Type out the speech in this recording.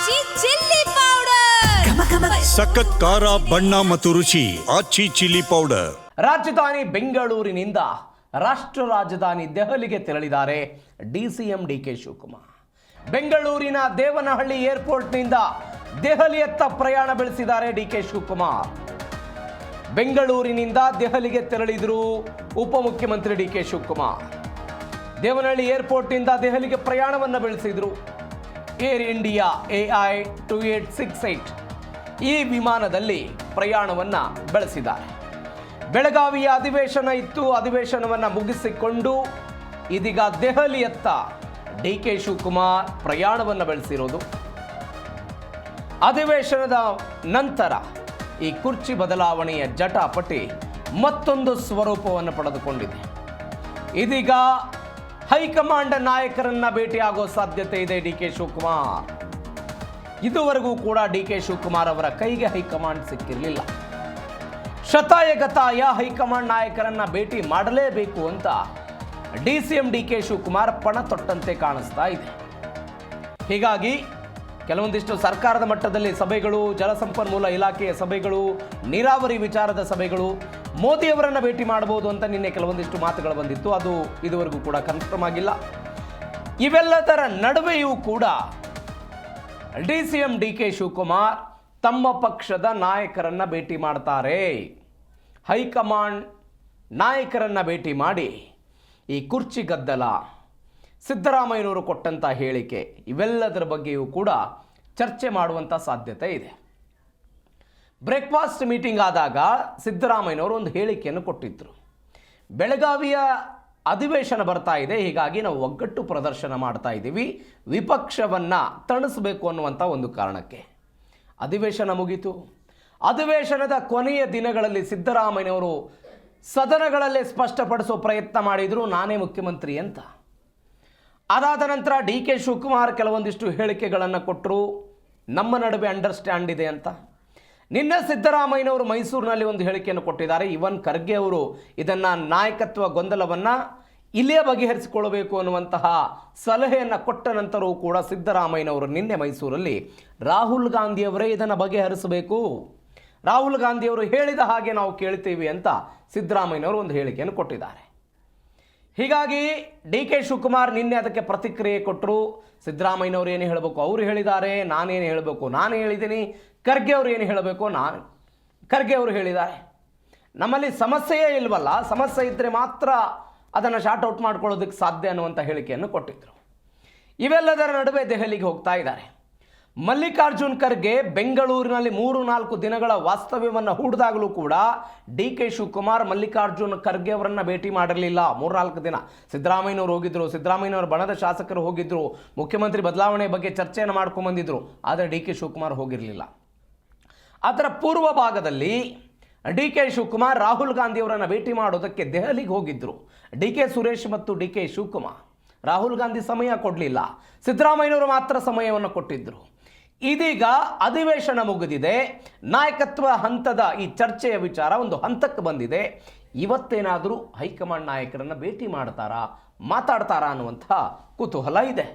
ಆಚಿ chilli powder ಸಖತ್ ಖಾರ ಬಣ್ಣ ಮತ್ತು ರುಚಿ ಆಚಿ ಚಿಲ್ಲಿ ಪೌಡರ್. ರಾಜಧಾನಿ ಬೆಂಗಳೂರಿನಿಂದ ರಾಷ್ಟ್ರ ರಾಜಧಾನಿ ದೆಹಲಿಗೆ ತೆರಳಿದ್ದಾರೆ ಡಿಸಿಎಂ ಡಿಕೆ ಶಿವಕುಮಾರ್. ಬೆಂಗಳೂರಿನ ದೇವನಹಳ್ಳಿ ಏರ್ಪೋರ್ಟ್ನಿಂದ ದೆಹಲಿಯತ್ತ ಪ್ರಯಾಣ ಬೆಳೆಸಿದ್ದಾರೆ ಡಿಕೆ ಶಿವಕುಮಾರ್. ಬೆಂಗಳೂರಿನಿಂದ ದೆಹಲಿಗೆ ತೆರಳಿದರು ಉಪಮುಖ್ಯಮಂತ್ರಿ ಡಿಕೆ ಶಿವಕುಮಾರ್. ದೇವನಹಳ್ಳಿ ಏರ್ಪೋರ್ಟ್ನಿಂದ ದೆಹಲಿಗೆ ಪ್ರಯಾಣವನ್ನು ಬೆಳೆಸಿದರು. ಏರ್ ಇಂಡಿಯಾ AI 2868 ಈ ವಿಮಾನದಲ್ಲಿ ಪ್ರಯಾಣವನ್ನು ಬೆಳೆಸಿದ್ದಾರೆ. ಬೆಳಗಾವಿಯ ಅಧಿವೇಶನ ಇತ್ತು. ಅಧಿವೇಶನವನ್ನು ಮುಗಿಸಿಕೊಂಡು ಇದೀಗ ದೆಹಲಿಯತ್ತ ಡಿಕೆ ಶಿವಕುಮಾರ್ ಪ್ರಯಾಣವನ್ನು ಬೆಳೆಸಿರೋದು. ಅಧಿವೇಶನದ ನಂತರ ಈ ಕುರ್ಚಿ ಬದಲಾವಣೆಯ ಜಟಾಪಟಿ ಮತ್ತೊಂದು ಸ್ವರೂಪವನ್ನು ಪಡೆದುಕೊಂಡಿದೆ. ಇದೀಗ ಹೈಕಮಾಂಡ್ ನಾಯಕರನ್ನ ಭೇಟಿಯಾಗೋ ಸಾಧ್ಯತೆ ಇದೆ ಡಿಕೆ ಶಿವಕುಮಾರ್. ಇದುವರೆಗೂ ಕೂಡ ಡಿಕೆ ಶಿವಕುಮಾರ್ ಅವರ ಕೈಗೆ ಹೈಕಮಾಂಡ್ ಸಿಕ್ಕಿರಲಿಲ್ಲ. ಶತಾಯಗತಾಯ ಹೈಕಮಾಂಡ್ ನಾಯಕರನ್ನ ಭೇಟಿ ಮಾಡಲೇಬೇಕು ಅಂತ ಡಿಸಿಎಂ ಡಿಕೆ ಶಿವಕುಮಾರ್ ಪಣ ತೊಟ್ಟಂತೆ ಕಾಣಿಸ್ತಾ ಇದೆ. ಹೀಗಾಗಿ ಕೆಲವೊಂದಿಷ್ಟು ಸರ್ಕಾರದ ಮಟ್ಟದಲ್ಲಿ ಸಭೆಗಳು, ಜಲಸಂಪನ್ಮೂಲ ಇಲಾಖೆಯ ಸಭೆಗಳು, ನೀರಾವರಿ ವಿಚಾರದ ಸಭೆಗಳು, ಮೋದಿಯವರನ್ನು ಭೇಟಿ ಮಾಡಬಹುದು ಅಂತ ನಿನ್ನೆ ಕೆಲವೊಂದಿಷ್ಟು ಮಾತುಗಳು ಬಂದಿತ್ತು. ಅದು ಇದುವರೆಗೂ ಕೂಡ ಕನ್ಫರ್ಮ್ ಆಗಿಲ್ಲ. ಇವೆಲ್ಲದರ ನಡುವೆಯೂ ಕೂಡ ಡಿಸಿಎಂ ಡಿಕೆ ಶಿವಕುಮಾರ್ ತಮ್ಮ ಪಕ್ಷದ ನಾಯಕರನ್ನ ಭೇಟಿ ಮಾಡ್ತಾರೆ. ಹೈಕಮಾಂಡ್ ನಾಯಕರನ್ನ ಭೇಟಿ ಮಾಡಿ ಈ ಕುರ್ಚಿ ಗದ್ದಲ, ಸಿದ್ದರಾಮಯ್ಯನವರು ಕೊಟ್ಟಂಥ ಹೇಳಿಕೆ, ಇವೆಲ್ಲದರ ಬಗ್ಗೆಯೂ ಕೂಡ ಚರ್ಚೆ ಮಾಡುವಂಥ ಸಾಧ್ಯತೆ ಇದೆ. ಬ್ರೇಕ್ಫಾಸ್ಟ್ ಮೀಟಿಂಗ್ ಆದಾಗ ಸಿದ್ದರಾಮಯ್ಯನವರು ಒಂದು ಹೇಳಿಕೆಯನ್ನು ಕೊಟ್ಟಿದ್ದರು. ಬೆಳಗಾವಿಯ ಅಧಿವೇಶನ ಬರ್ತಾ ಇದೆ, ಹೀಗಾಗಿ ನಾವು ಒಗ್ಗಟ್ಟು ಪ್ರದರ್ಶನ ಮಾಡ್ತಾ ಇದ್ದೀವಿ, ವಿಪಕ್ಷವನ್ನು ತಣಿಸಬೇಕು ಅನ್ನುವಂಥ ಒಂದು ಕಾರಣಕ್ಕೆ. ಅಧಿವೇಶನ ಮುಗಿತು. ಅಧಿವೇಶನದ ಕೊನೆಯ ದಿನಗಳಲ್ಲಿ ಸಿದ್ದರಾಮಯ್ಯನವರು ಸದನಗಳಲ್ಲೇ ಸ್ಪಷ್ಟಪಡಿಸೋ ಪ್ರಯತ್ನ ಮಾಡಿದರು, ನಾನೇ ಮುಖ್ಯಮಂತ್ರಿ ಅಂತ. ಅದಾದ ನಂತರ ಡಿಕೆ ಶಿವಕುಮಾರ್ ಕೆಲವೊಂದಿಷ್ಟು ಹೇಳಿಕೆಗಳನ್ನು ಕೊಟ್ಟರು, ನಮ್ಮ ನಡುವೆ ಅಂಡರ್ಸ್ಟ್ಯಾಂಡ್ ಇದೆ ಅಂತ. ನಿನ್ನೆ ಸಿದ್ದರಾಮಯ್ಯನವರು ಮೈಸೂರಿನಲ್ಲಿ ಒಂದು ಹೇಳಿಕೆಯನ್ನು ಕೊಟ್ಟಿದ್ದಾರೆ. ಇವನ್ ಖರ್ಗೆ ಅವರು ಇದನ್ನು ನಾಯಕತ್ವ ಗೊಂದಲವನ್ನು ಇಲ್ಲೇ ಬಗೆಹರಿಸಿಕೊಳ್ಳಬೇಕು ಅನ್ನುವಂತಹ ಸಲಹೆಯನ್ನು ಕೊಟ್ಟ ನಂತರವೂ ಕೂಡ ಸಿದ್ದರಾಮಯ್ಯನವರು ನಿನ್ನೆ ಮೈಸೂರಲ್ಲಿ ರಾಹುಲ್ ಗಾಂಧಿಯವರೇ ಇದನ್ನು ಬಗೆಹರಿಸಬೇಕು, ರಾಹುಲ್ ಗಾಂಧಿಯವರು ಹೇಳಿದ ಹಾಗೆ ನಾವು ಕೇಳ್ತೀವಿ ಅಂತ ಸಿದ್ದರಾಮಯ್ಯನವರು ಒಂದು ಹೇಳಿಕೆಯನ್ನು ಕೊಟ್ಟಿದ್ದಾರೆ. ಹೀಗಾಗಿ ಡಿಕೆ ಶಿವಕುಮಾರ್ ನಿನ್ನೆ ಅದಕ್ಕೆ ಪ್ರತಿಕ್ರಿಯೆ ಕೊಟ್ಟರು. ಸಿದ್ದರಾಮಯ್ಯನವರು ಏನು ಹೇಳಬೇಕು ಅವರು ಹೇಳಿದ್ದಾರೆ, ನಾನೇನು ಹೇಳಬೇಕು ನಾನು ಹೇಳಿದ್ದೀನಿ, ಖರ್ಗೆ ಅವರು ಏನು ಹೇಳಬೇಕು ಖರ್ಗೆ ಅವರು ಹೇಳಿದ್ದಾರೆ. ನಮ್ಮಲ್ಲಿ ಸಮಸ್ಯೆಯೇ ಇಲ್ವಲ್ಲ, ಸಮಸ್ಯೆ ಇದ್ದರೆ ಮಾತ್ರ ಅದನ್ನು ಶಾರ್ಟ್ ಔಟ್ ಮಾಡ್ಕೊಳ್ಳೋದಕ್ಕೆ ಸಾಧ್ಯ ಅನ್ನುವಂಥ ಹೇಳಿಕೆಯನ್ನು ಕೊಟ್ಟಿದ್ದರು. ಇವೆಲ್ಲದರ ನಡುವೆ ದೆಹಲಿಗೆ ಹೋಗ್ತಾ ಇದ್ದಾರೆ. ಮಲ್ಲಿಕಾರ್ಜುನ್ ಖರ್ಗೆ ಬೆಂಗಳೂರಿನಲ್ಲಿ 3-4 ದಿನಗಳ ವಾಸ್ತವ್ಯವನ್ನು ಹೂಡಿದಾಗಲೂ ಕೂಡ ಡಿಕೆ ಶಿವಕುಮಾರ್ ಮಲ್ಲಿಕಾರ್ಜುನ್ ಖರ್ಗೆ ಅವರನ್ನು ಭೇಟಿ ಮಾಡಿರಲಿಲ್ಲ. 3-4 ದಿನ ಸಿದ್ದರಾಮಯ್ಯನವರು ಹೋಗಿದ್ದರು, ಸಿದ್ದರಾಮಯ್ಯನವರ ಬಣದ ಶಾಸಕರು ಹೋಗಿದ್ದರು, ಮುಖ್ಯಮಂತ್ರಿ ಬದಲಾವಣೆ ಬಗ್ಗೆ ಚರ್ಚೆಯನ್ನು ಮಾಡ್ಕೊಂಡ್ಬಂದಿದ್ರು, ಆದರೆ ಡಿಕೆ ಶಿವಕುಮಾರ್ ಹೋಗಿರಲಿಲ್ಲ. ಅದರ ಪೂರ್ವ ಭಾಗದಲ್ಲಿ ಡಿಕೆ ಶಿವಕುಮಾರ್ ರಾಹುಲ್ ಗಾಂಧಿಯವರನ್ನು ಭೇಟಿ ಮಾಡೋದಕ್ಕೆ ದೆಹಲಿಗೆ ಹೋಗಿದ್ದರು. ಡಿಕೆ ಸುರೇಶ್ ಮತ್ತು ಡಿಕೆ ಶಿವಕುಮಾರ್. ರಾಹುಲ್ ಗಾಂಧಿ ಸಮಯ ಕೊಡಲಿಲ್ಲ, ಸಿದ್ದರಾಮಯ್ಯನವರು ಮಾತ್ರ ಸಮಯವನ್ನು ಕೊಟ್ಟಿದ್ದರು. ಇದೀಗ ಅಧಿವೇಶನ ಮುಗಿದಿದೆ, ನಾಯಕತ್ವ ಹಂತದ ಈ ಚರ್ಚೆಯ ವಿಚಾರ ಒಂದು ಹಂತಕ್ಕೆ ಬಂದಿದೆ. ಇವತ್ತೇನಾದರೂ ಹೈಕಮಾಂಡ್ ನಾಯಕರನ್ನು ಭೇಟಿ ಮಾಡ್ತಾರಾ, ಮಾತಾಡ್ತಾರಾ ಅನ್ನುವಂಥ ಕುತೂಹಲ ಇದೆ.